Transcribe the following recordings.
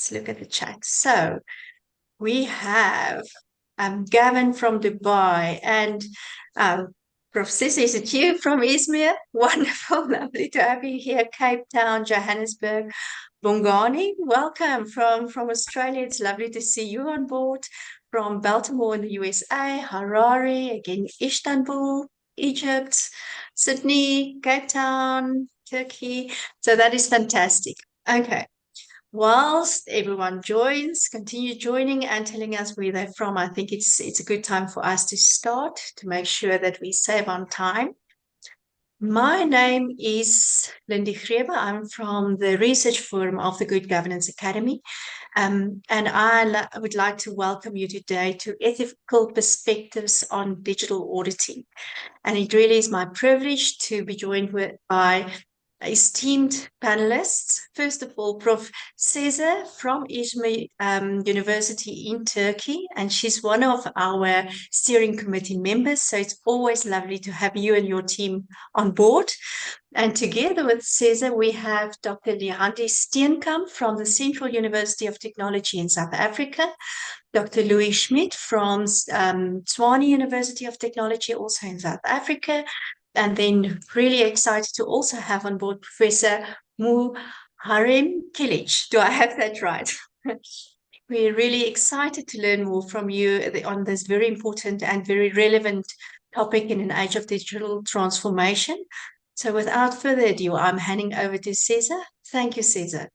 Let's look at the chat. So we have Gavin from Dubai and Prof. Sissy, is it you from Izmir? Wonderful, lovely to have you here. Cape Town, Johannesburg, Bongani, welcome from Australia. It's lovely to see you on board. From Baltimore in the USA, Harare, again, Istanbul, Egypt, Sydney, Cape Town, Turkey. So that is fantastic. Okay. Whilst everyone joins, continue joining and telling us where they're from, I think it's a good time for us to start to make sure that we save on time. My name is Lindy Grebe. I'm from the research forum of the Good Governance Academy. And I would like to welcome you today to Ethical Perspectives on Digital Auditing. And it really is my privilege to be joined by esteemed panelists. First of all, Prof. Cesar from İzmir University in Turkey, and she's one of our steering committee members. So it's always lovely to have you and your team on board. And together with Cesar, we have Dr. Leandi Steenkamp from the Central University of Technology in South Africa, Dr. Louis Schmidt from Tshwane University of Technology, also in South Africa, and then really excited to also have on board Professor Muharrem Kilic. Do I have that right? We're really excited to learn more from you on this very important and very relevant topic in an age of digital transformation. So without further ado, I'm handing over to Cesar. Thank you, Cesar.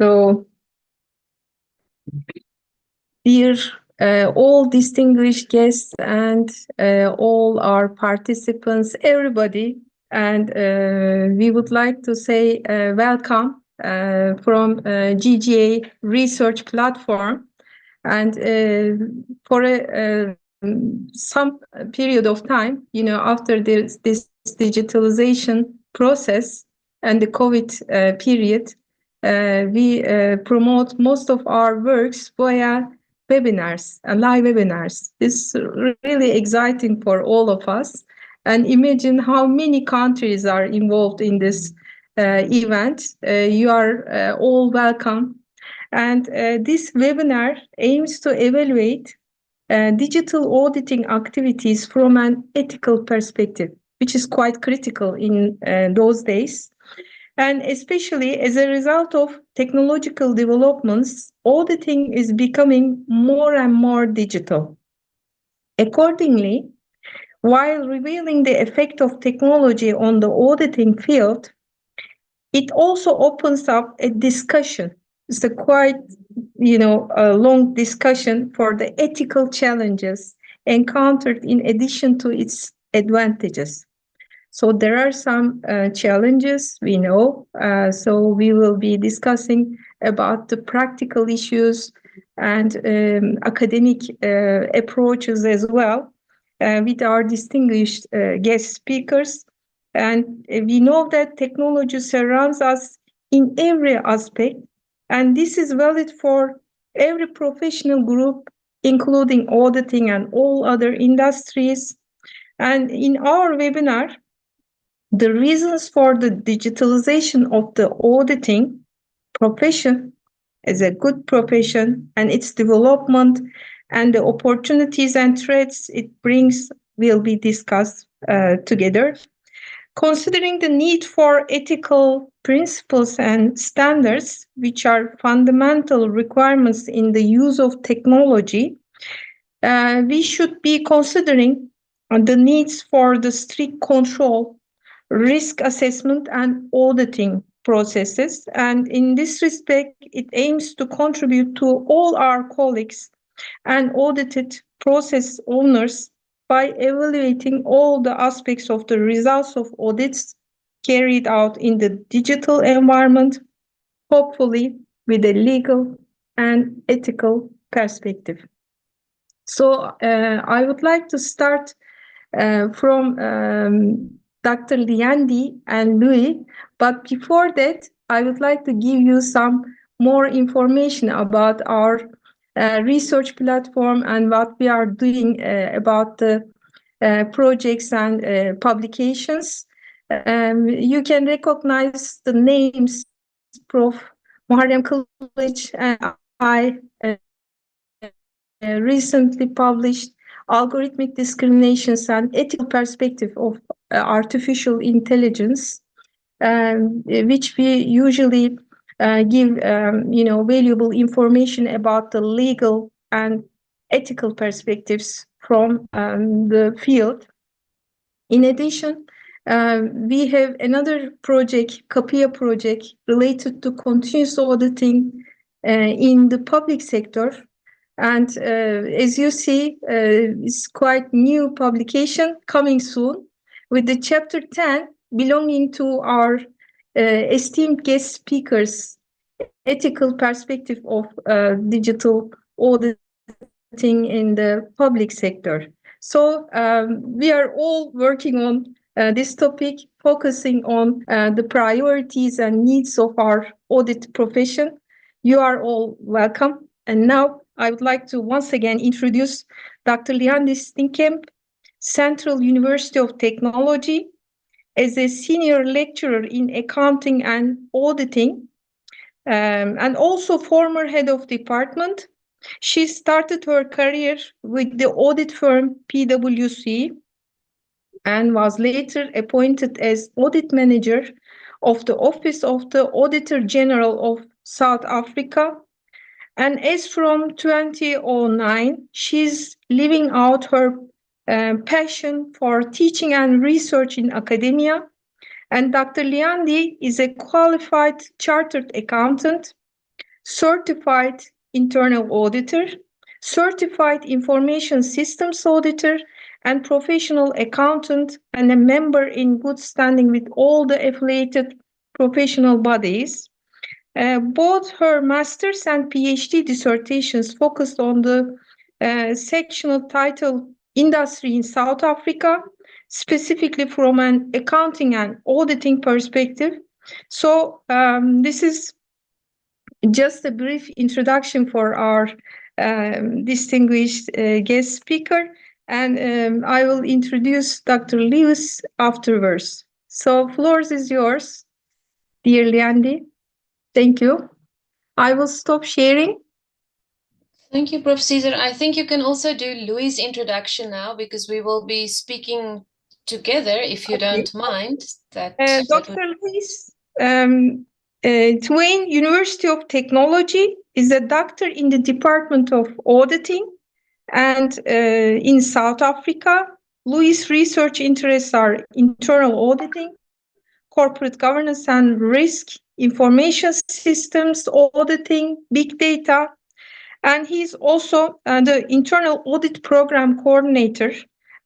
So, dear all distinguished guests and all our participants, everybody, and we would like to say welcome from GGA Research Platform. And for some period of time, after this digitalization process and the COVID period, we promote most of our works via webinars, live webinars. It's really exciting for all of us. And imagine how many countries are involved in this event. You are all welcome. And this webinar aims to evaluate digital auditing activities from an ethical perspective, which is quite critical in those days. And especially as a result of technological developments, auditing is becoming more and more digital. Accordingly, while revealing the effect of technology on the auditing field, it also opens up a discussion. It's a quite, a long discussion for the ethical challenges encountered in addition to its advantages. So there are some challenges, we know. So we will be discussing about the practical issues and academic approaches as well with our distinguished guest speakers. And we know that technology surrounds us in every aspect, and this is valid for every professional group, including auditing and all other industries. And in our webinar, the reasons for the digitalization of the auditing profession as a good profession and its development and the opportunities and threats it brings will be discussed together. Considering the need for ethical principles and standards, which are fundamental requirements in the use of technology, we should be considering the needs for the strict control, risk assessment, and auditing processes. And in this respect, it aims to contribute to all our colleagues and audited process owners by evaluating all the aspects of the results of audits carried out in the digital environment, hopefully with a legal and ethical perspective. So I would like to start from Dr. Leandi and Louis, but before that, I would like to give you some more information about our research platform and what we are doing about the projects and publications. You can recognize the names Prof. Muharrem Kılıç and I recently published Algorithmic Discriminations and Ethical Perspective of Artificial Intelligence, which we usually give valuable information about the legal and ethical perspectives from the field. In addition, we have another project, CAPIA project, related to continuous auditing in the public sector. And as you see, it's quite new publication coming soon with the chapter 10 belonging to our esteemed guest speakers, ethical perspective of digital auditing in the public sector. So we are all working on this topic, focusing on the priorities and needs of our audit profession. You are all welcome. And now I would like to once again introduce Dr. Liandi Stinkamp, Central University of Technology, as a senior lecturer in accounting and auditing, and also former head of department. She started her career with the audit firm PwC and was later appointed as audit manager of the Office of the Auditor General of South Africa. And as from 2009, she's living out her passion for teaching and research in academia. And Dr. Liandi is a qualified chartered accountant, certified internal auditor, certified information systems auditor, and professional accountant, and a member in good standing with all the affiliated professional bodies. Both her master's and PhD dissertations focused on the sectional title industry in South Africa, specifically from an accounting and auditing perspective. So this is just a brief introduction for our distinguished guest speaker, and I will introduce Dr. Lewis afterwards. So floor is yours, dear Liandi. Thank you. I will stop sharing. Thank you, Prof. Caesar. I think you can also do Louis' introduction now because we will be speaking together, if you don't mind. Dr. Louis Twain, University of Technology, is a doctor in the Department of Auditing and in South Africa. Louis' research interests are internal auditing, corporate governance and risk, information systems auditing, big data, and he's also the internal audit program coordinator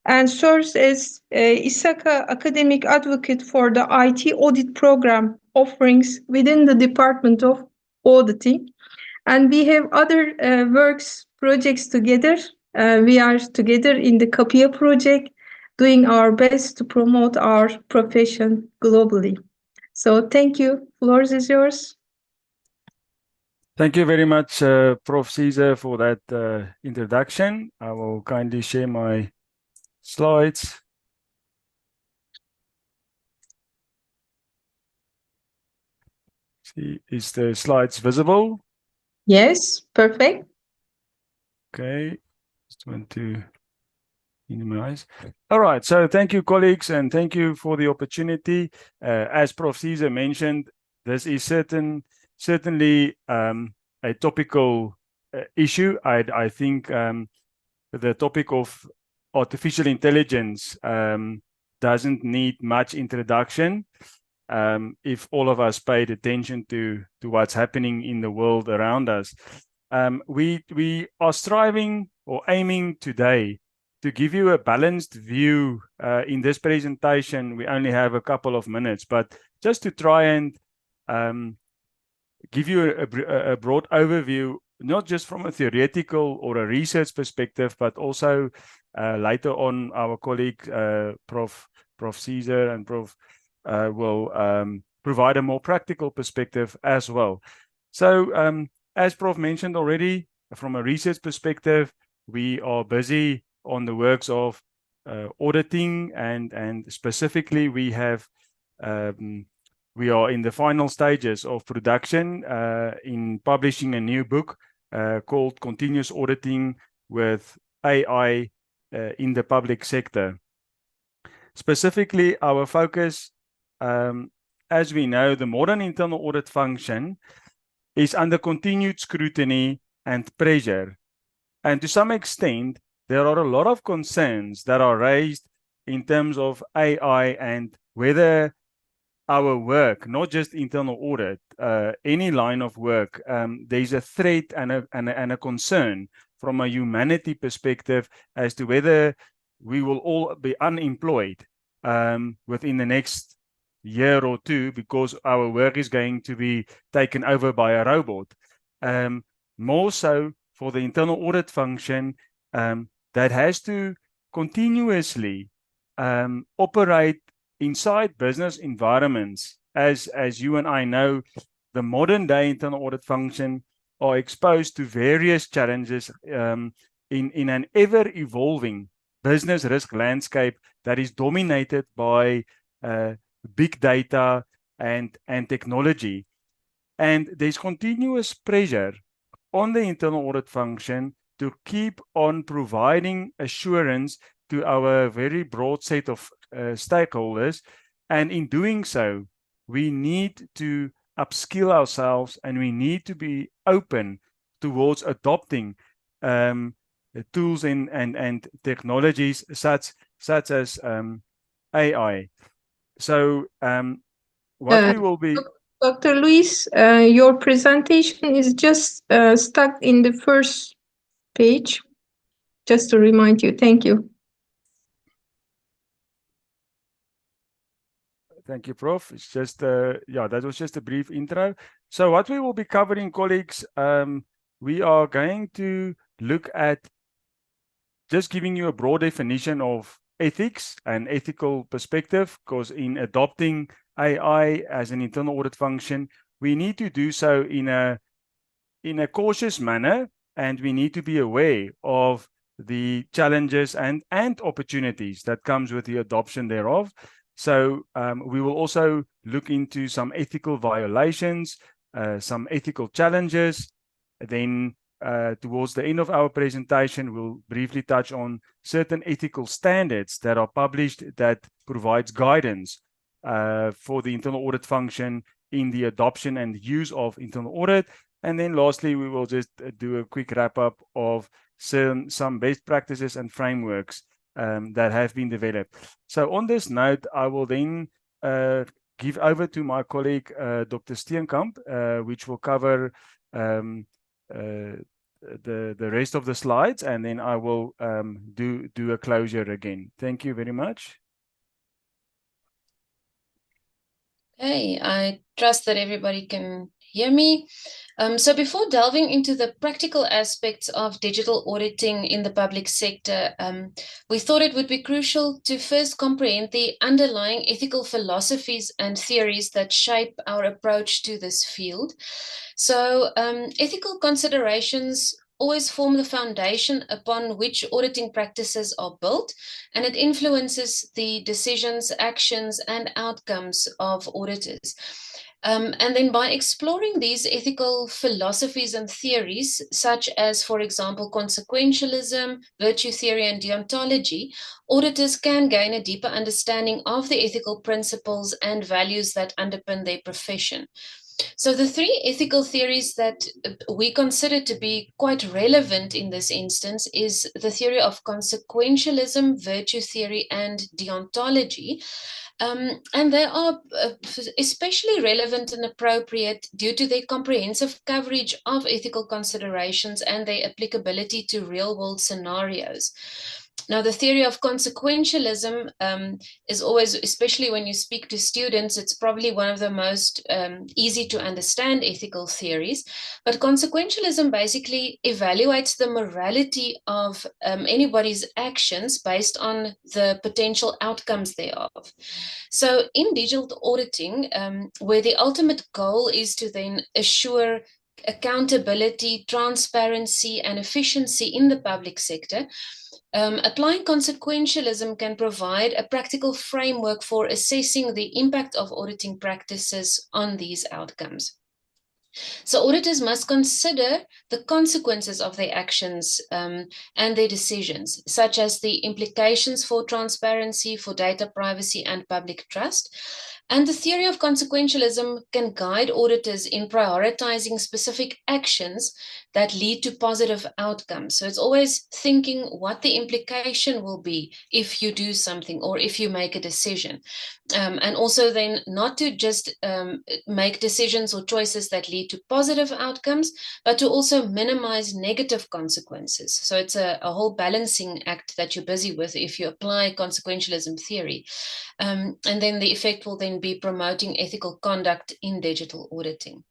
and serves as ISACA academic advocate for the IT audit program offerings within the Department of Auditing. And we have other projects together. We are together in the CAPIA project, doing our best to promote our profession globally. So thank you. Floor is yours. Thank you very much, Prof. Caesar, for that introduction. I will kindly share my slides. See, is the slides visible? Yes, perfect. Okay, just want to minimize. All right, so thank you, colleagues, and thank you for the opportunity. As Prof. Caesar mentioned, this is certainly a topical issue. I think the topic of artificial intelligence doesn't need much introduction if all of us paid attention to what's happening in the world around us. We are striving or aiming today to give you a balanced view. In this presentation, we only have a couple of minutes, but just to try and give you a broad overview, not just from a theoretical or a research perspective, but also later on our colleague, Prof. Caesar and Prof. Will provide a more practical perspective as well. So as Prof mentioned already, from a research perspective, we are busy on the works of auditing, and specifically we have we are in the final stages of production in publishing a new book called Continuous Auditing with AI in the Public Sector. Specifically, our focus, as we know, the modern internal audit function is under continued scrutiny and pressure. And to some extent, there are a lot of concerns that are raised in terms of AI and whether our work, not just internal audit, any line of work, there's a threat and a concern from a humanity perspective as to whether we will all be unemployed within the next year or two because our work is going to be taken over by a robot. More so for the internal audit function that has to continuously operate inside business environments. As you and I know, the modern day internal audit function are exposed to various challenges in an ever-evolving business risk landscape that is dominated by big data and technology. And there's continuous pressure on the internal audit function to keep on providing assurance to our very broad set of stakeholders. And in doing so, we need to upskill ourselves and we need to be open towards adopting tools and technologies such as AI. So what we will be... Dr. Luis, your presentation is just stuck in the first page. Just to remind you. Thank you. Thank you, Prof. It's just, yeah, that was just a brief intro. So what we will be covering, colleagues, we are going to look at just giving you a broad definition of ethics and ethical perspective, because in adopting AI as an internal audit function, we need to do so in a cautious manner, and we need to be aware of the challenges and opportunities that comes with the adoption thereof. So we will also look into some ethical violations, some ethical challenges. Then towards the end of our presentation, we'll briefly touch on certain ethical standards that are published that provides guidance for the internal audit function in the adoption and use of internal audit. And then lastly, we will just do a quick wrap up of some best practices and frameworks that have been developed. So on this note, I will then give over to my colleague, Dr. Steenkamp, which will cover the rest of the slides, and then I will do a closure again. Thank you very much. Hey, I trust that everybody can hear me. So before delving into the practical aspects of digital auditing in the public sector, we thought it would be crucial to first comprehend the underlying ethical philosophies and theories that shape our approach to this field. So ethical considerations always form the foundation upon which auditing practices are built, and it influences the decisions, actions, and outcomes of auditors. And then by exploring these ethical philosophies and theories, such as, for example, consequentialism, virtue theory, and deontology, auditors can gain a deeper understanding of the ethical principles and values that underpin their profession. So the three ethical theories that we consider to be quite relevant in this instance is the theory of consequentialism, virtue theory, and deontology. And they are especially relevant and appropriate due to their comprehensive coverage of ethical considerations and their applicability to real-world scenarios. Now, the theory of consequentialism is always, especially when you speak to students, it's probably one of the most easy to understand ethical theories. But consequentialism basically evaluates the morality of anybody's actions based on the potential outcomes thereof. So in digital auditing, where the ultimate goal is to then assure accountability, transparency, and efficiency in the public sector, applying consequentialism can provide a practical framework for assessing the impact of auditing practices on these outcomes. So auditors must consider the consequences of their actions and their decisions, such as the implications for transparency, for data privacy, and public trust. And the theory of consequentialism can guide auditors in prioritizing specific actions that lead to positive outcomes. So it's always thinking what the implication will be if you do something or if you make a decision. And also then not to just make decisions or choices that lead to positive outcomes, but to also minimize negative consequences. So it's a whole balancing act that you're busy with if you apply consequentialism theory. And then the effect will then be promoting ethical conduct in digital auditing.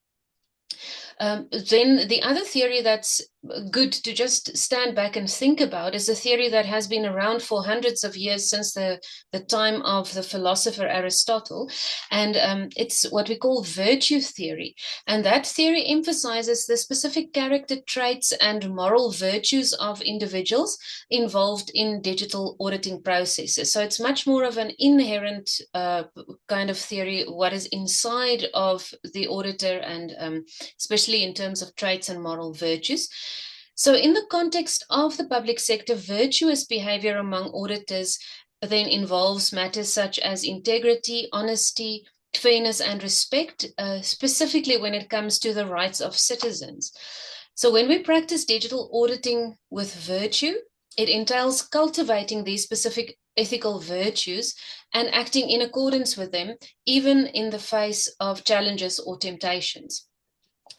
Then the other theory that's good to just stand back and think about is a theory that has been around for hundreds of years, since the time of the philosopher Aristotle, and it's what we call virtue theory. And that theory emphasizes the specific character traits and moral virtues of individuals involved in digital auditing processes. So it's much more of an inherent kind of theory, what is inside of the auditor, and especially in terms of traits and moral virtues. So in the context of the public sector, virtuous behavior among auditors then involves matters such as integrity, honesty, fairness, and respect, specifically when it comes to the rights of citizens. So when we practice digital auditing with virtue, it entails cultivating these specific ethical virtues and acting in accordance with them, even in the face of challenges or temptations.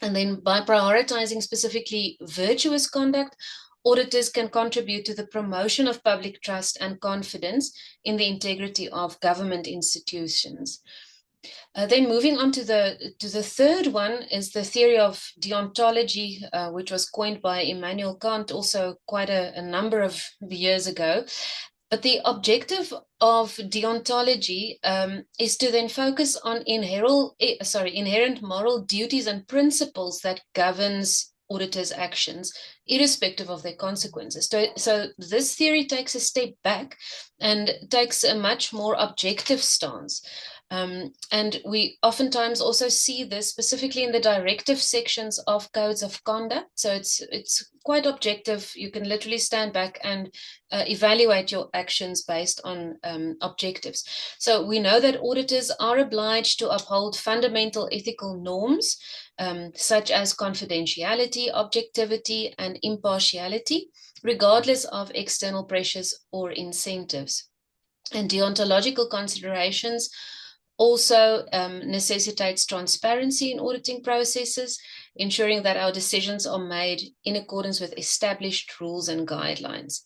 And then by prioritizing specifically virtuous conduct, auditors can contribute to the promotion of public trust and confidence in the integrity of government institutions. Then moving on to the third one is the theory of deontology, which was coined by Immanuel Kant also quite a number of years ago. But the objective of deontology is to then focus on inherent moral duties and principles that governs auditors' actions, irrespective of their consequences. So this theory takes a step back and takes a much more objective stance. And we oftentimes also see this specifically in the directive sections of codes of conduct. So it's quite objective. You can literally stand back and evaluate your actions based on objectives. So we know that auditors are obliged to uphold fundamental ethical norms, such as confidentiality, objectivity, and impartiality, regardless of external pressures or incentives. And deontological considerations also necessitates transparency in auditing processes, ensuring that our decisions are made in accordance with established rules and guidelines.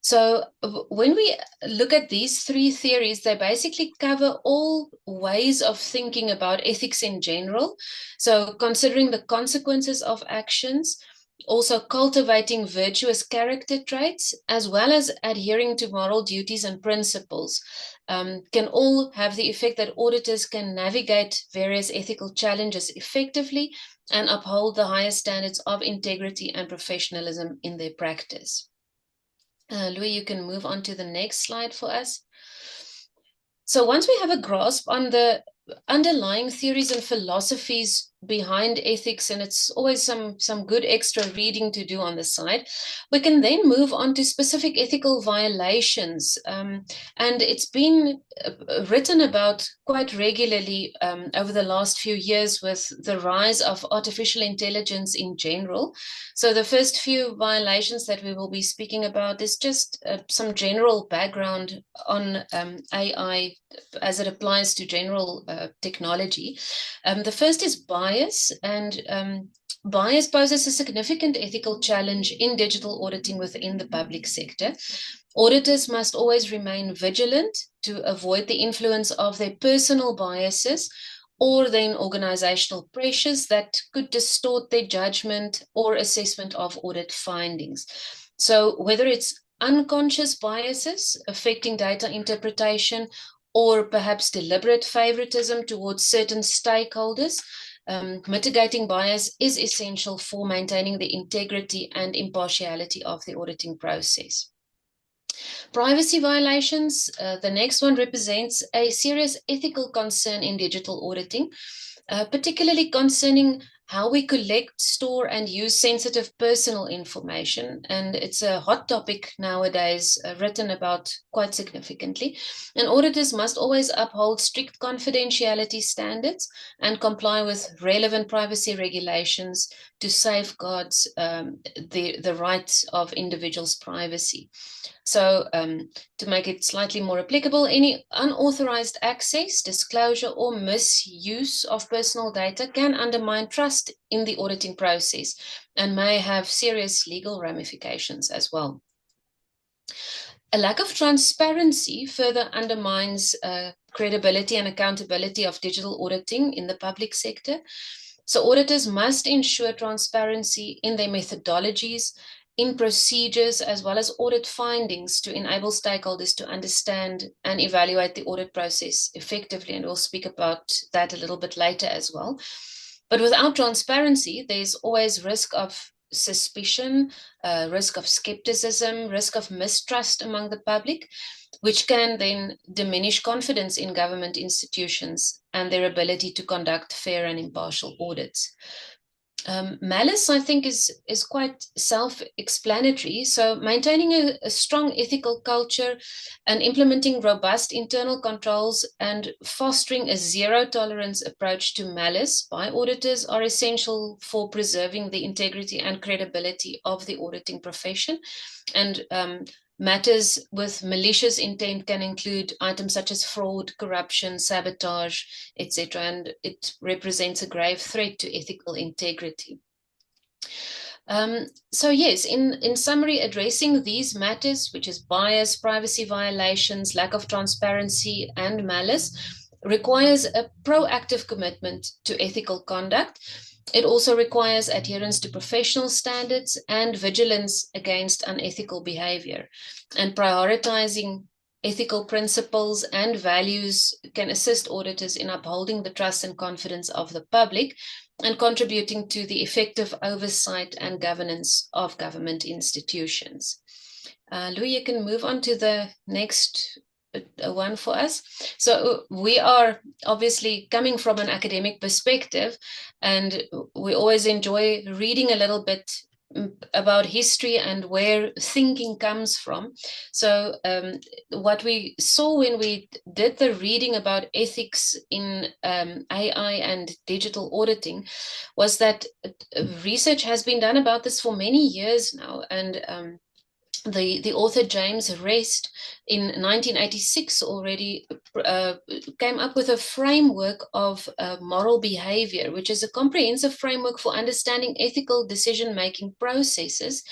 So when we look at these three theories, they basically cover all ways of thinking about ethics in general. So considering the consequences of actions, also cultivating virtuous character traits, as well as adhering to moral duties and principles, can all have the effect that auditors can navigate various ethical challenges effectively and uphold the highest standards of integrity and professionalism in their practice. Louis, you can move on to the next slide for us. So once we have a grasp on the underlying theories and philosophies behind ethics, and it's always some good extra reading to do on the side, we can then move on to specific ethical violations. And it's been written about quite regularly over the last few years with the rise of artificial intelligence in general. So the first few violations that we will be speaking about is just some general background on AI as it applies to general technology. The first is bias, and bias poses a significant ethical challenge in digital auditing within the public sector. Auditors must always remain vigilant to avoid the influence of their personal biases or then organizational pressures that could distort their judgment or assessment of audit findings. So whether it's unconscious biases affecting data interpretation, or perhaps deliberate favoritism towards certain stakeholders, mitigating bias is essential for maintaining the integrity and impartiality of the auditing process. Privacy violations, the next one, represents a serious ethical concern in digital auditing, particularly concerning how we collect, store, and use sensitive personal information. And it's a hot topic nowadays, written about quite significantly. And auditors must always uphold strict confidentiality standards and comply with relevant privacy regulations to safeguard the rights of individuals' privacy. So to make it slightly more applicable, any unauthorized access, disclosure, or misuse of personal data can undermine trust in the auditing process and may have serious legal ramifications as well. A lack of transparency further undermines credibility and accountability of digital auditing in the public sector. So auditors must ensure transparency in their methodologies, in procedures, as well as audit findings to enable stakeholders to understand and evaluate the audit process effectively. And we'll speak about that a little bit later as well. But without transparency, there's always risk of suspicion, risk of skepticism, risk of mistrust among the public, which can then diminish confidence in government institutions and their ability to conduct fair and impartial audits. Malice, I think, is quite self-explanatory. So maintaining a strong ethical culture and implementing robust internal controls and fostering a zero-tolerance approach to malice by auditors are essential for preserving the integrity and credibility of the auditing profession. And matters with malicious intent can include items such as fraud, corruption, sabotage, etc., and it represents a grave threat to ethical integrity. So yes, in summary, addressing these matters, which is bias, privacy violations, lack of transparency, and malice, requires a proactive commitment to ethical conduct. It also requires adherence to professional standards and vigilance against unethical behavior. And prioritizing ethical principles and values can assist auditors in upholding the trust and confidence of the public and contributing to the effective oversight and governance of government institutions. Louis, you can move on to the next one for us. So we are obviously coming from an academic perspective, and we always enjoy reading a little bit about history and where thinking comes from. So what we saw when we did the reading about ethics in AI and digital auditing was that research has been done about this for many years now, and the author James Rest in 1986 already came up with a framework of moral behavior, which is a comprehensive framework for understanding ethical decision-making processes.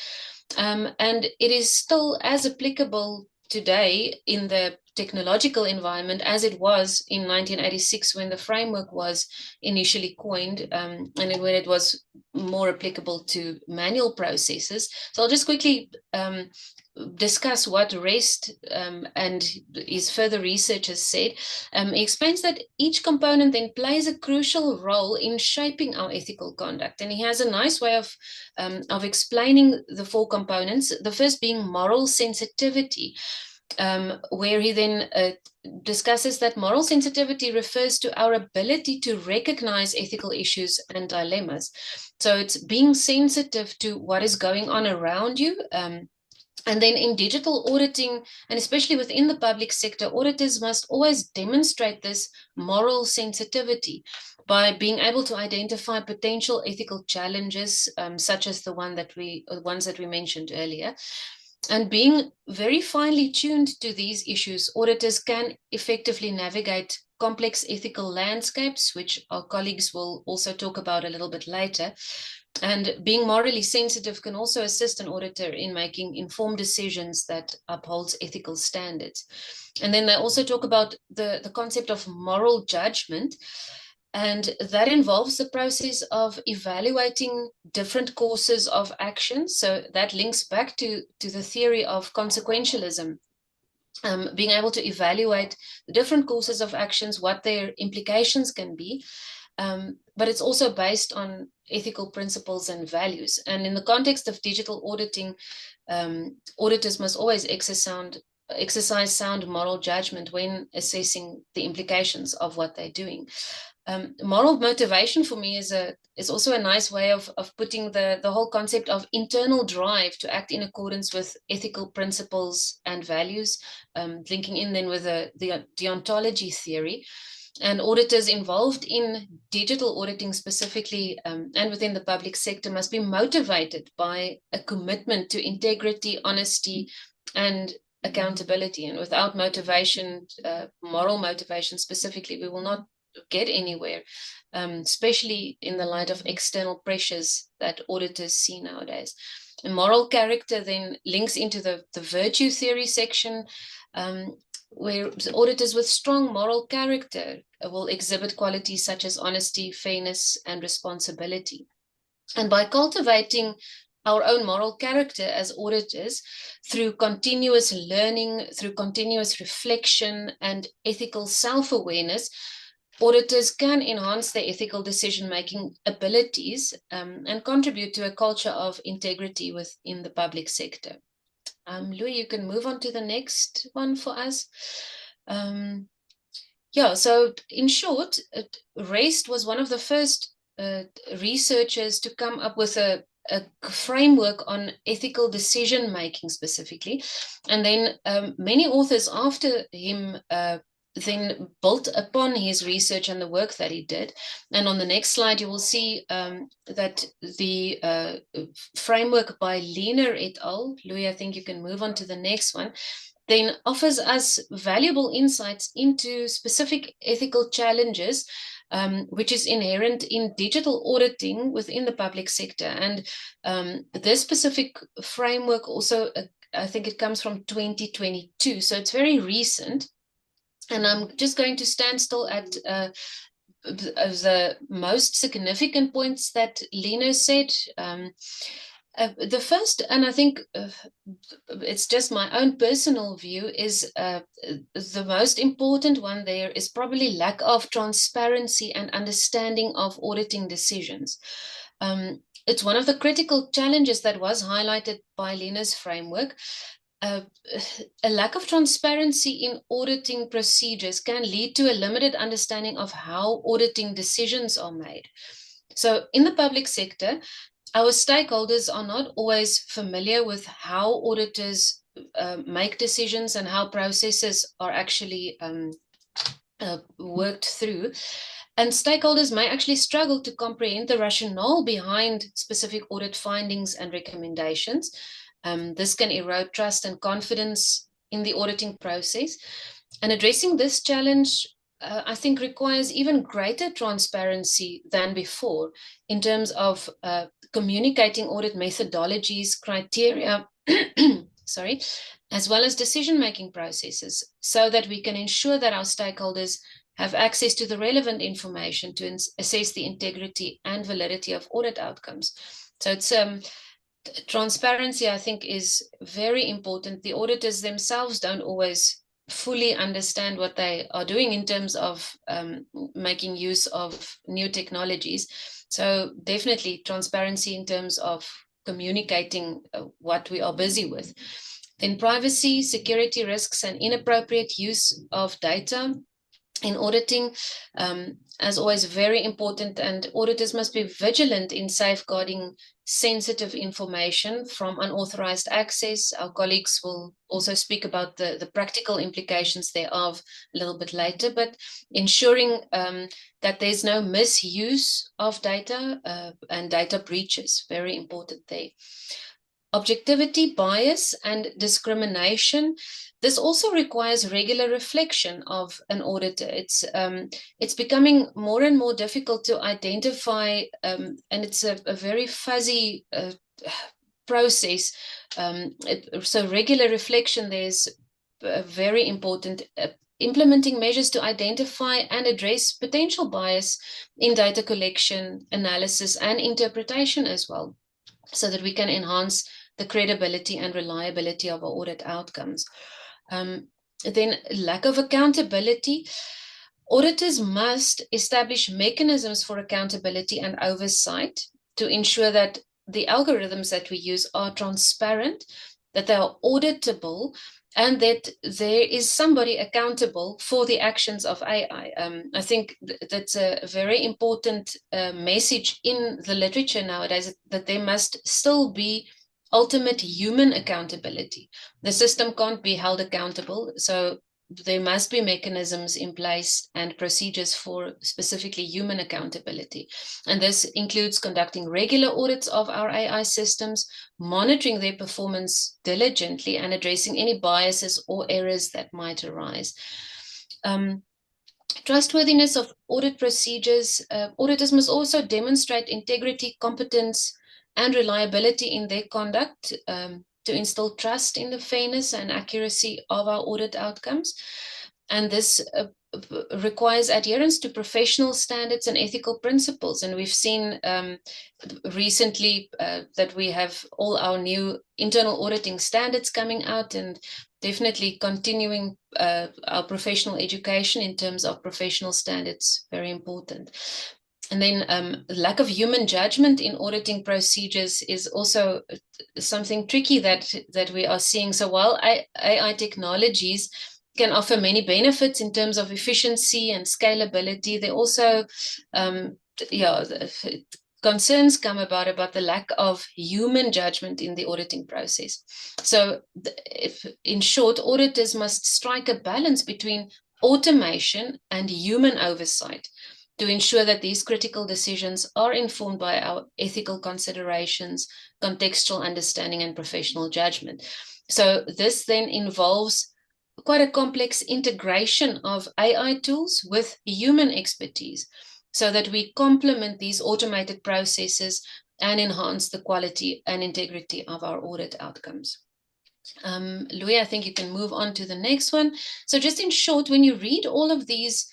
And it is still as applicable today in the technological environment as it was in 1986 when the framework was initially coined, and when it was more applicable to manual processes. So I'll just quickly discuss what Rest and his further research has said. He explains that each component then plays a crucial role in shaping our ethical conduct, and he has a nice way of explaining the four components. The first being moral sensitivity, where he then discusses that moral sensitivity refers to our ability to recognize ethical issues and dilemmas. So it's being sensitive to what is going on around you. And then in digital auditing, and especially within the public sector, auditors must always demonstrate this moral sensitivity by being able to identify potential ethical challenges, such as the ones that we mentioned earlier. And being very finely tuned to these issues, auditors can effectively navigate complex ethical landscapes, which our colleagues will also talk about a little bit later. And being morally sensitive can also assist an auditor in making informed decisions that upholds ethical standards. And then they also talk about the concept of moral judgment. And that involves the process of evaluating different courses of action. So that links back to the theory of consequentialism. Being able to evaluate the different courses of actions, what their implications can be, but it's also based on ethical principles and values. And in the context of digital auditing, auditors must always exercise sound moral judgment when assessing the implications of what they're doing. Moral motivation for me is also a nice way of putting the whole concept of internal drive to act in accordance with ethical principles and values, linking in then with the deontology theory. And auditors involved in digital auditing specifically and within the public sector must be motivated by a commitment to integrity, honesty, and accountability. And without motivation, moral motivation specifically, we will not get anywhere, especially in the light of external pressures that auditors see nowadays. And moral character then links into the virtue theory section, where auditors with strong moral character will exhibit qualities such as honesty, fairness, and responsibility. And by cultivating our own moral character as auditors through continuous learning, through continuous reflection and ethical self-awareness, auditors can enhance their ethical decision-making abilities and contribute to a culture of integrity within the public sector. Louis, you can move on to the next one for us. Yeah, so in short, Rest was one of the first researchers to come up with a framework on ethical decision making specifically, and then many authors after him then built upon his research and the work that he did. And on the next slide, you will see that the framework by Lehner et al., Louis, I think you can move on to the next one, then offers us valuable insights into specific ethical challenges, which is inherent in digital auditing within the public sector. And this specific framework also, I think it comes from 2022, so it's very recent. And I'm just going to stand still at the most significant points that Lena said. The first, and I think it's just my own personal view, is the most important one there is probably lack of transparency and understanding of auditing decisions. It's one of the critical challenges that was highlighted by Lena's framework. A lack of transparency in auditing procedures can lead to a limited understanding of how auditing decisions are made. So in the public sector, our stakeholders are not always familiar with how auditors make decisions and how processes are actually worked through. And stakeholders may actually struggle to comprehend the rationale behind specific audit findings and recommendations. This can erode trust and confidence in the auditing process. And addressing this challenge, I think, requires even greater transparency than before in terms of communicating audit methodologies, criteria, sorry, as well as decision-making processes, so that we can ensure that our stakeholders have access to the relevant information to assess the integrity and validity of audit outcomes. So it's transparency, I think, is very important. The auditors themselves don't always fully understand what they are doing in terms of making use of new technologies. So definitely transparency in terms of communicating what we are busy with. Then privacy, security risks, and inappropriate use of data in auditing, as always, very important, and auditors must be vigilant in safeguarding sensitive information from unauthorized access. Our colleagues will also speak about the practical implications thereof a little bit later, but ensuring that there's no misuse of data and data breaches, very important there. Objectivity, bias, and discrimination. This also requires regular reflection of an auditor. It's becoming more and more difficult to identify, and it's a very fuzzy process. So regular reflection there is very important. Implementing measures to identify and address potential bias in data collection, analysis, and interpretation as well, so that we can enhance the credibility and reliability of our audit outcomes. Then lack of accountability. Auditors must establish mechanisms for accountability and oversight to ensure that the algorithms that we use are transparent, that they are auditable, and that there is somebody accountable for the actions of AI. I think that's a very important message in the literature nowadays, that there must still be ultimate human accountability. The system can't be held accountable, so there must be mechanisms in place and procedures for specifically human accountability. And this includes conducting regular audits of our AI systems, monitoring their performance diligently, and addressing any biases or errors that might arise. Trustworthiness of audit procedures. Auditors must also demonstrate integrity, competence, and reliability in their conduct, to instill trust in the fairness and accuracy of our audit outcomes. And this requires adherence to professional standards and ethical principles. And we've seen recently that we have all our new internal auditing standards coming out, and definitely continuing our professional education in terms of professional standards, very important. And then lack of human judgment in auditing procedures is also something tricky that we are seeing. So while AI technologies can offer many benefits in terms of efficiency and scalability, they also, concerns come about the lack of human judgment in the auditing process. So in short, auditors must strike a balance between automation and human oversight to ensure that these critical decisions are informed by our ethical considerations, contextual understanding, and professional judgment. So this then involves quite a complex integration of AI tools with human expertise, so that we complement these automated processes and enhance the quality and integrity of our audit outcomes. Louis, I think you can move on to the next one. So just in short, when you read all of these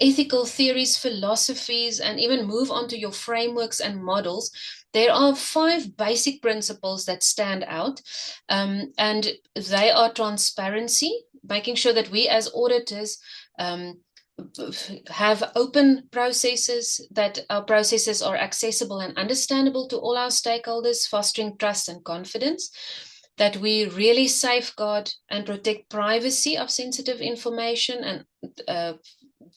ethical theories, philosophies, and even move on to your frameworks and models, there are 5 basic principles that stand out, and they are transparency, making sure that we as auditors have open processes, that our processes are accessible and understandable to all our stakeholders, fostering trust and confidence, that we really safeguard and protect privacy of sensitive information, and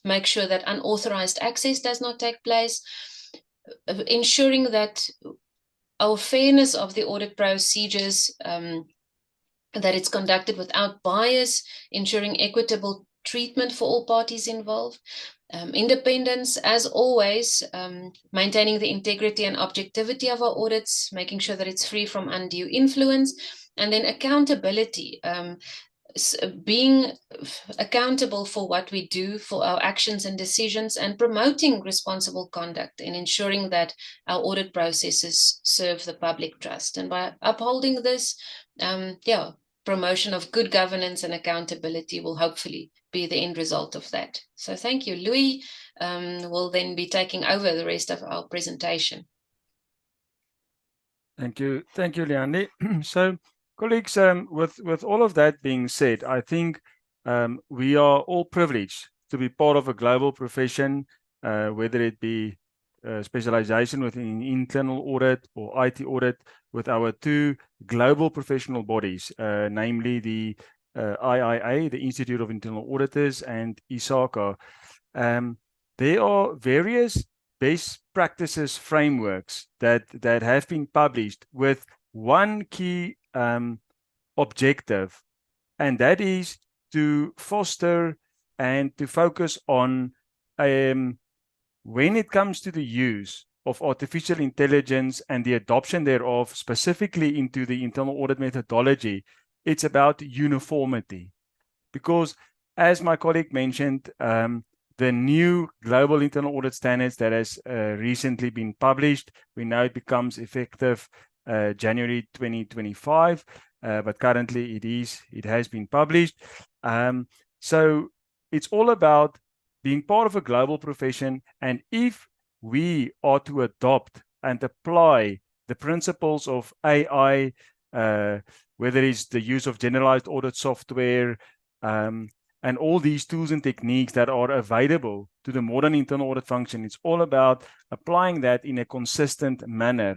make sure that unauthorized access does not take place, ensuring that our fairness of the audit procedures, that it's conducted without bias, ensuring equitable treatment for all parties involved. Independence, as always, maintaining the integrity and objectivity of our audits, making sure that it's free from undue influence. And then accountability, being accountable for what we do, for our actions and decisions, and promoting responsible conduct and ensuring that our audit processes serve the public trust. And by upholding this, promotion of good governance and accountability will hopefully be the end result of that. So thank you. Louis will then be taking over the rest of our presentation. Thank you, Leanne. So, colleagues, with all of that being said, I think we are all privileged to be part of a global profession, whether it be specialization within internal audit or IT audit, with our 2 global professional bodies, namely the IIA, the Institute of Internal Auditors, and ISACA. There are various best practices frameworks that have been published with one key objective, and that is to foster and to focus on when it comes to the use of artificial intelligence and the adoption thereof, specifically into the internal audit methodology, it's about uniformity. Because, as my colleague mentioned, the new global internal audit standards that has recently been published, we know it becomes effective January 2025, but currently it has been published. So it's all about being part of a global profession, and if we are to adopt and apply the principles of AI, whether it's the use of generalized audit software, and all these tools and techniques that are available to the modern internal audit function. It's all about applying that in a consistent manner.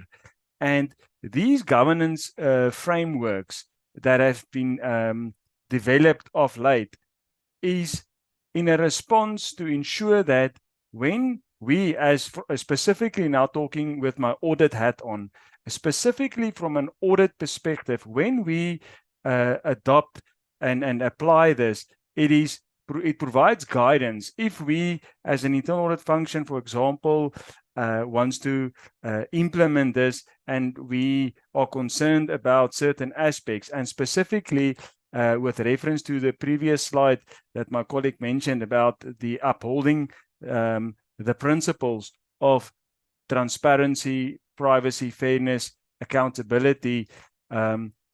And these governance frameworks that have been developed of late is in a response to ensure that when we, as specifically now talking with my audit hat on, specifically from an audit perspective, when we adopt and apply this, it provides guidance. If we, as an internal audit function, for example, wants to implement this, and we are concerned about certain aspects, and specifically with reference to the previous slide that my colleague mentioned about the upholding the principles of transparency, privacy, fairness, accountability.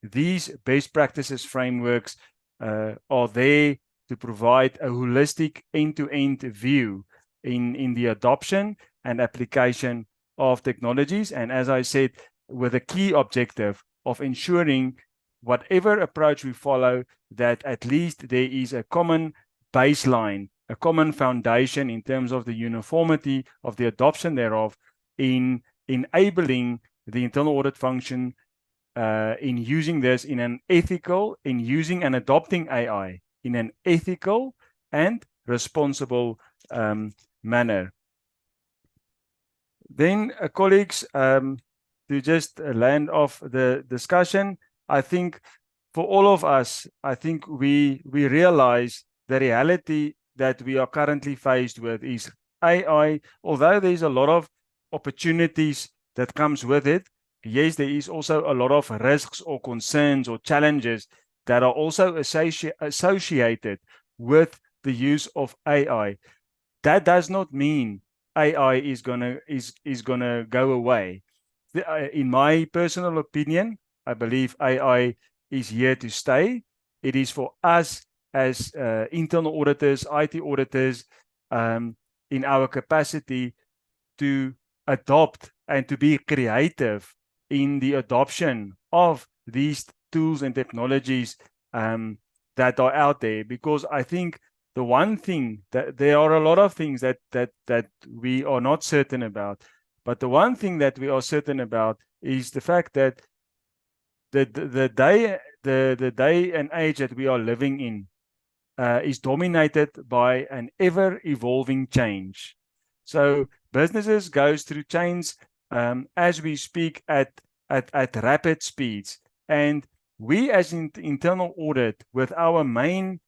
These best practices frameworks are there to provide a holistic end-to-end view in the adoption and application of technologies. And as I said, with a key objective of ensuring whatever approach we follow, that at least there is a common baseline, a common foundation in terms of the uniformity of the adoption thereof, in enabling the internal audit function in using this in an ethical, in using and adopting AI in an ethical and responsible manner. Then, colleagues, to just land off the discussion, I think for all of us, I think we realize the reality that we are currently faced with is AI. Although there's a lot of opportunities that comes with it, yes, there is also a lot of risks or concerns or challenges that are also associated with the use of AI. That does not mean AI is gonna go away. In my personal opinion, I believe AI is here to stay. It is for us as internal auditors, IT auditors, in our capacity to adopt and to be creative in the adoption of these tools and technologies that are out there. Because I think the one thing that there are a lot of things that we are not certain about, but the one thing that we are certain about is the fact that the day and age that we are living in is dominated by an ever-evolving change. So businesses goes through change as we speak at rapid speeds, and we as internal audit, with our main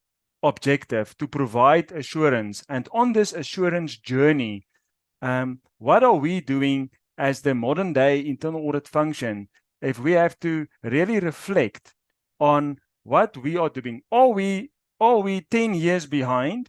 objective to provide assurance, and on this assurance journey, what are we doing as the modern day internal audit function? If we have to really reflect on what we are doing, are we 10 years behind?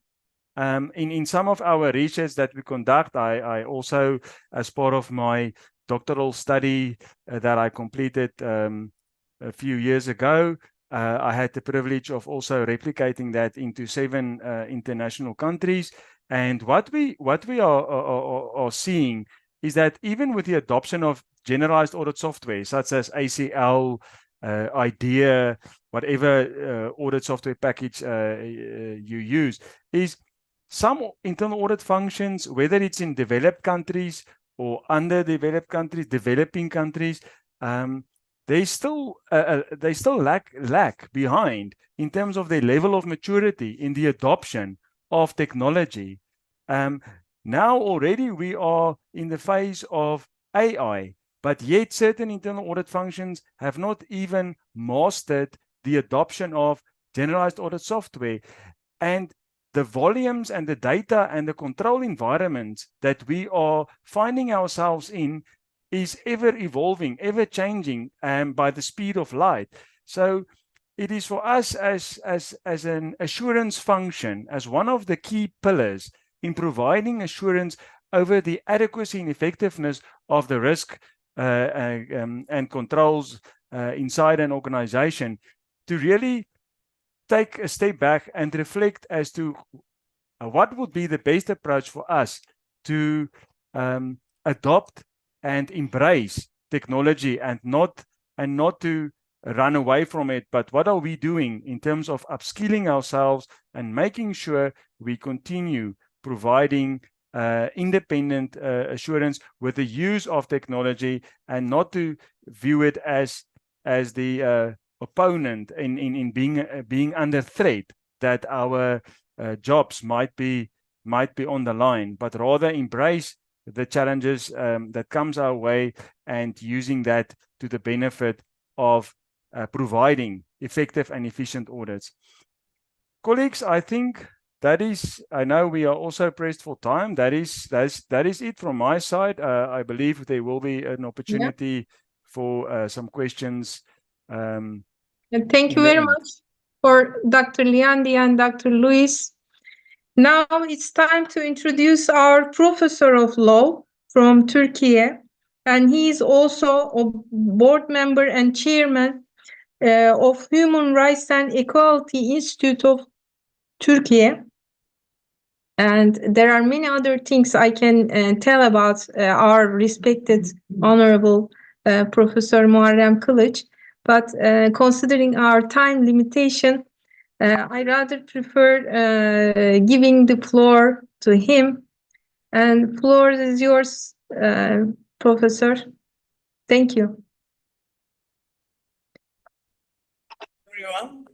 In some of our research that we conduct, I also, as part of my doctoral study that I completed a few years ago, I had the privilege of also replicating that into 7 international countries. And what we are seeing is that even with the adoption of generalized audit software, such as ACL, IDEA, whatever audit software package you use, is some internal audit functions, whether it's in developed countries or underdeveloped countries, developing countries, they still lack behind in terms of their level of maturity in the adoption of technology. Now already we are in the phase of AI, but yet certain internal audit functions have not even mastered the adoption of generalized audit software. And the volumes and the data and the control environments that we are finding ourselves in is ever evolving, ever changing, by the speed of light. So it is for us as an assurance function, as one of the key pillars in providing assurance over the adequacy and effectiveness of the risk and controls inside an organization, to really take a step back and reflect as to what would be the best approach for us to adopt and embrace technology, and not to run away from it, but what are we doing in terms of upskilling ourselves and making sure we continue providing independent assurance with the use of technology, and not to view it as the opponent in being under threat, that our jobs might be on the line, but rather embrace the challenges that comes our way, and using that to the benefit of providing effective and efficient audits. Colleagues, I think that is, I know we are also pressed for time. That is it from my side. I believe there will be an opportunity for some questions. And thank you very much for Dr. Liandi and Dr. Luis. Now it's time to introduce our professor of law from Turkey, and he is also a board member and chairman of Human Rights and Equality Institute of Turkey. And there are many other things I can tell about our respected honorable Professor Muharrem Kılıç, but considering our time limitation, I rather prefer giving the floor to him. And floor is yours, Professor. Thank you. Everyone.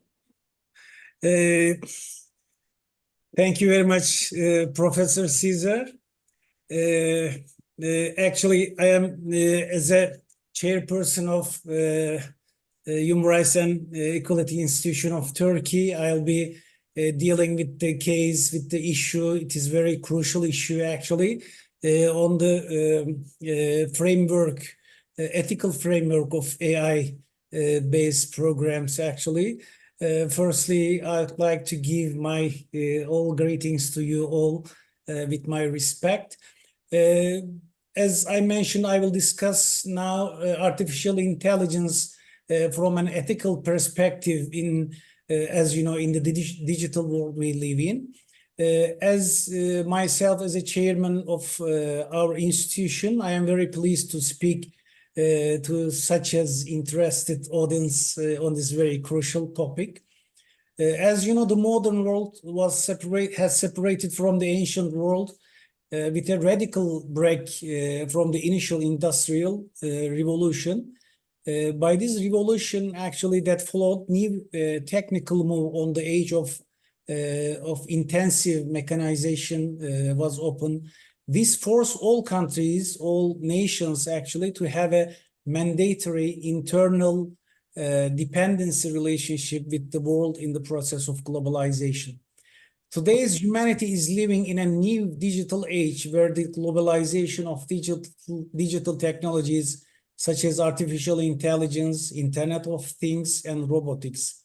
Thank you very much, Professor Caesar. Actually, I am, as a chairperson of Human Rights and Equality Institution of Turkey, I'll be dealing with the case, with the issue. It is a very crucial issue, actually, on the framework, ethical framework of AI-based programs, actually. Firstly, I'd like to give my all greetings to you all with my respect. As I mentioned, I will discuss now artificial intelligence from an ethical perspective in, as you know, in the digital world we live in. As myself, as a chairman of our institution, I am very pleased to speak to such as interested audience on this very crucial topic. As you know, the modern world has separated from the ancient world with a radical break from the initial industrial revolution. By this revolution, actually, that followed new technical move on the age of intensive mechanization was open. This forced all countries, all nations, actually, to have a mandatory internal dependency relationship with the world in the process of globalization. Today's humanity is living in a new digital age where the globalization of digital technologies such as artificial intelligence, Internet of Things, and robotics.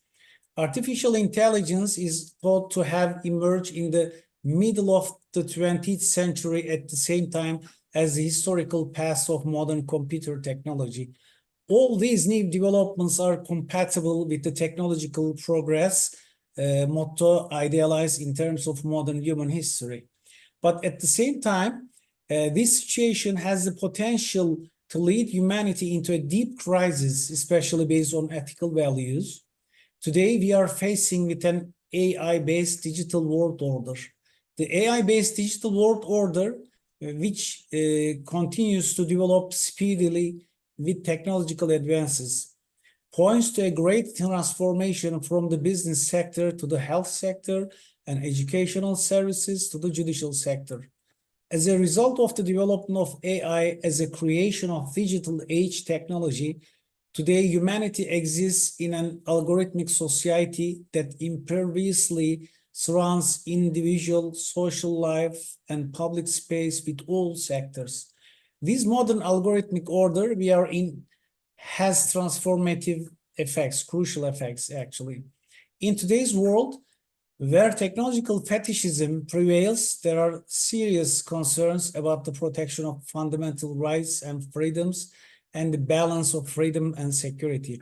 Artificial intelligence is thought to have emerged in the middle of the 20th century at the same time as the historical past of modern computer technology. All these new developments are compatible with the technological progress motto idealized in terms of modern human history. But at the same time, this situation has the potential to lead humanity into a deep crisis, especially based on ethical values. Today, we are facing with an AI-based digital world order. The AI-based digital world order, which continues to develop speedily with technological advances, points to a great transformation from the business sector to the health sector and educational services to the judicial sector. As a result of the development of AI as a creation of digital age technology, today humanity exists in an algorithmic society that imperviously surrounds individual, social life, and public space with all sectors. This modern algorithmic order we are in has transformative effects, crucial effects, actually. In today's world, where technological fetishism prevails, there are serious concerns about the protection of fundamental rights and freedoms and the balance of freedom and security.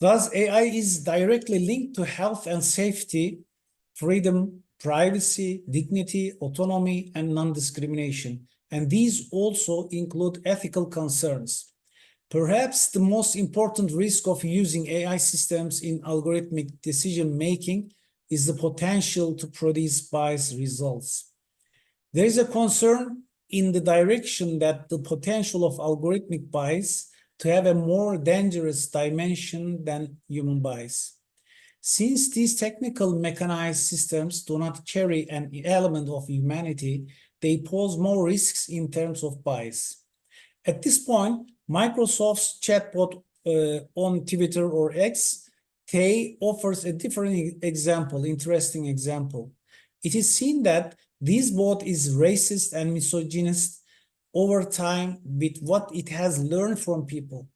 Thus, AI is directly linked to health and safety, freedom, privacy, dignity, autonomy, and non-discrimination. And these also include ethical concerns. Perhaps the most important risk of using AI systems in algorithmic decision-making is the potential to produce biased results. There is a concern in the direction that the potential of algorithmic bias to have a more dangerous dimension than human bias. Since these technical mechanized systems do not carry an element of humanity, they pose more risks in terms of bias. At this point, Microsoft's chatbot on Twitter or X, Tay, offers a different example, interesting example. It is seen that this bot is racist and misogynist over time with what it has learned from people.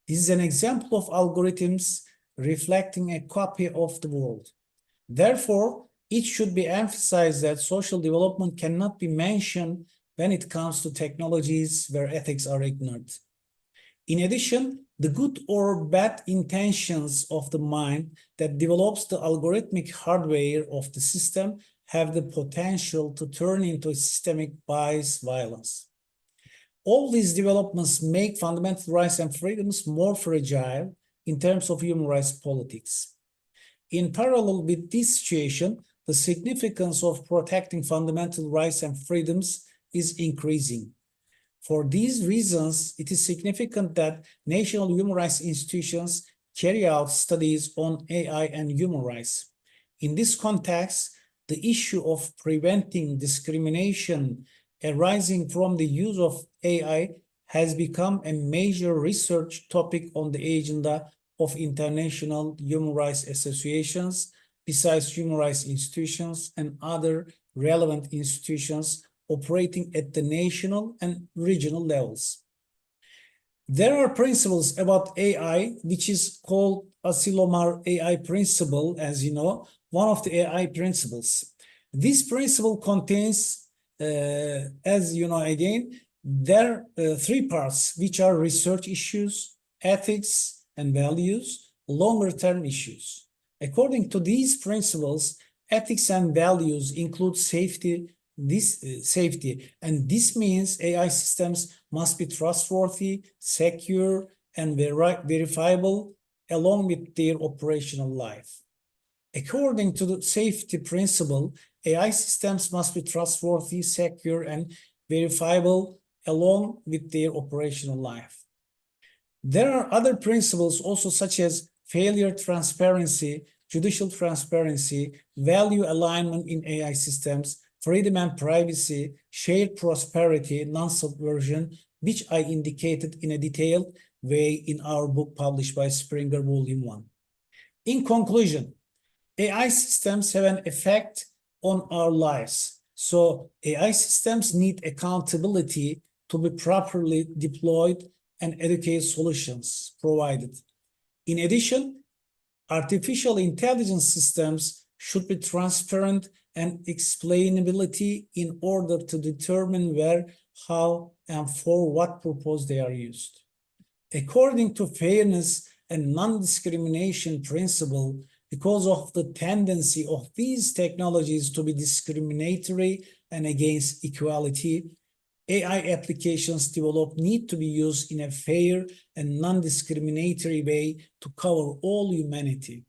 This is an example of algorithms reflecting a copy of the world. Therefore, it should be emphasized that social development cannot be mentioned when it comes to technologies where ethics are ignored. In addition, the good or bad intentions of the mind that develops the algorithmic hardware of the system have the potential to turn into systemic bias violence. All these developments make fundamental rights and freedoms more fragile in terms of human rights politics. In parallel with this situation, the significance of protecting fundamental rights and freedoms is increasing. For these reasons, it is significant that national human rights institutions carry out studies on AI and human rights. In this context, the issue of preventing discrimination arising from the use of AI has become a major research topic on the agenda of international human rights associations, besides human rights institutions and other relevant institutions operating at the national and regional levels. There are principles about AI, which is called Asilomar AI principle, as you know, one of the AI principles. This principle contains, as you know, again, there are three parts, which are research issues, ethics and values, longer-term issues. According to these principles, ethics and values include safety, and this means AI systems must be trustworthy, secure, and verifiable along with their operational life. According to the safety principle, AI systems must be trustworthy, secure, and verifiable along with their operational life. There are other principles also, such as failure transparency, judicial transparency, value alignment in AI systems, freedom and privacy, shared prosperity, non-subversion, which I indicated in a detailed way in our book published by Springer, Volume 1. In conclusion, AI systems have an effect on our lives. So AI systems need accountability to be properly deployed and educate solutions provided. In addition, artificial intelligence systems should be transparent and explainability in order to determine where, how, and for what purpose they are used. According to fairness and non-discrimination principle, because of the tendency of these technologies to be discriminatory and against equality, AI applications developed need to be used in a fair and non-discriminatory way to cover all humanity.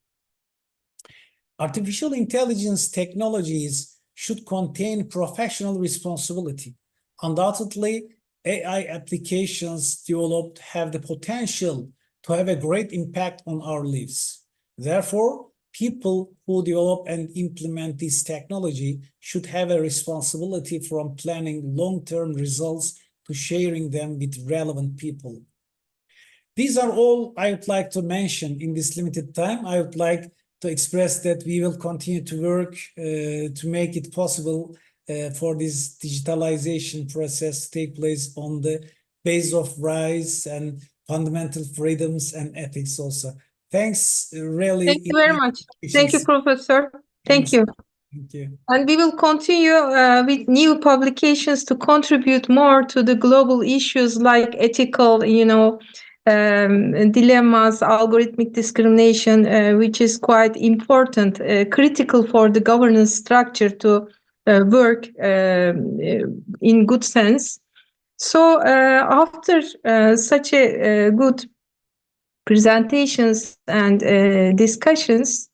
Artificial intelligence technologies should contain professional responsibility. Undoubtedly, AI applications developed have the potential to have a great impact on our lives. Therefore, people who develop and implement this technology should have a responsibility from planning long-term results to sharing them with relevant people. These are all I would like to mention in this limited time. I would like to express that we will continue to work to make it possible for this digitalization process to take place on the base of rights and fundamental freedoms and ethics also. Thanks, really. Thank you very much. Thank you, Professor. Thank you. Thank you. And we will continue with new publications to contribute more to the global issues like ethical, dilemmas, algorithmic discrimination, which is quite important, critical for the governance structure to work in good sense. So after such a good presentations and discussions,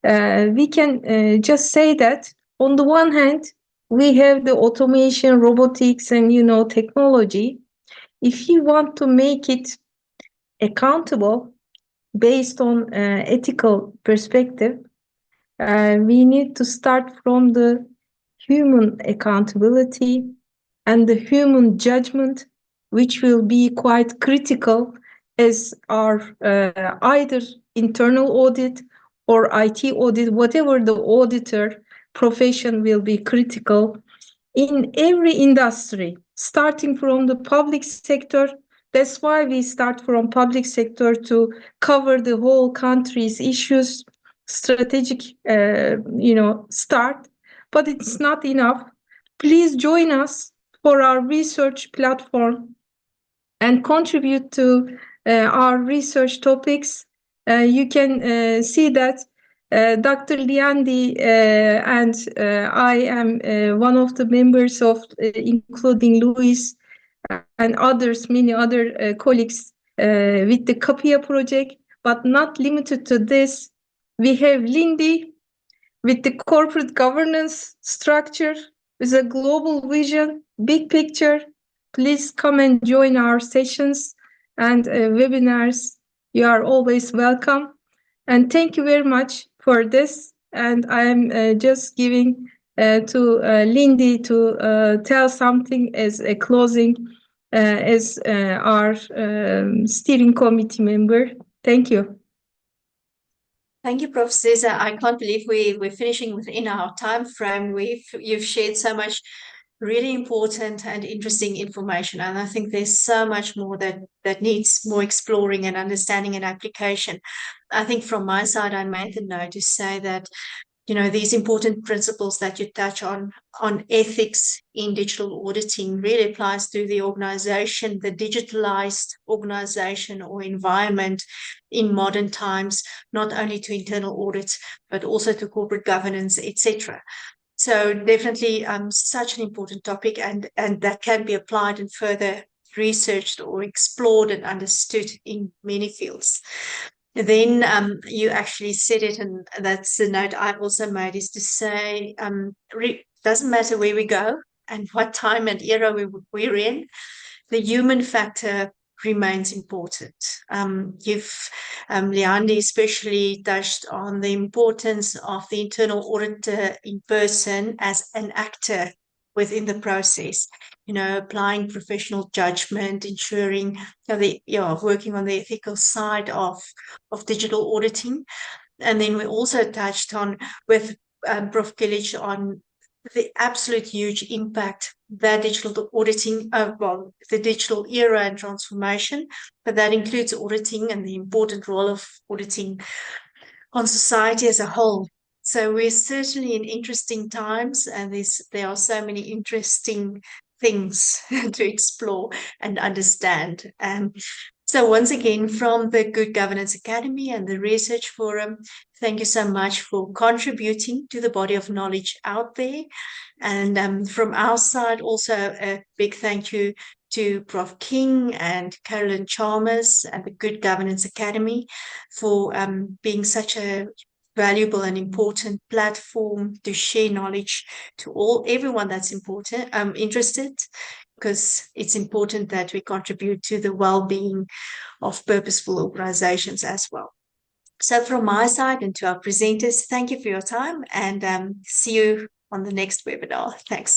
we can just say that on the one hand, we have the automation, robotics, and technology. If you want to make it accountable based on ethical perspective, we need to start from the human accountability and the human judgment, which will be quite critical as our either internal audit or IT audit, whatever the auditor profession will be critical in every industry, starting from the public sector. That's why we start from public sector to cover the whole country's issues, strategic, start. But it's not enough. Please join us for our research platform and contribute to our research topics. You can see that Dr. Liandi and I am one of the members of, including Luis and others, many other colleagues with the CAPIA project, but not limited to this. We have Lindy with the corporate governance structure, with a global vision, big picture. Please come and join our sessions and webinars. You are always welcome. And thank you very much for this. And I am just giving to Lindy to tell something as a closing, as our steering committee member. Thank you. Thank you, Prof. Cesar. I can't believe we're finishing within our time frame. You've shared so much really important and interesting information, and I think there's so much more that needs more exploring and understanding and application. I think from my side, I made the note to say that these important principles that you touch on ethics in digital auditing really applies to the organization, the digitalized organization or environment in modern times, not only to internal audits, but also to corporate governance, etc. So definitely such an important topic, and that can be applied and further researched or explored and understood in many fields. Then you actually said it, and that's the note I also made, is to say doesn't matter where we go and what time and era we're in, the human factor remains important. Liandi especially touched on the importance of the internal auditor in person as an actor within the process, applying professional judgment, ensuring working on the ethical side of digital auditing. And then we also touched on with Prof. Kilic on the absolute huge impact that digital auditing, the digital era and transformation, but that includes auditing and the important role of auditing on society as a whole. So we're certainly in interesting times, and there are so many interesting things to explore and understand. So once again, from the Good Governance Academy and the Research Forum, thank you so much for contributing to the body of knowledge out there. And from our side, also a big thank you to Prof. King and Carolyn Chalmers and the Good Governance Academy for being such a valuable and important platform to share knowledge to everyone that's interested, because it's important that we contribute to the well-being of purposeful organizations as well. So from my side and to our presenters, thank you for your time, and see you on the next webinar. Thanks.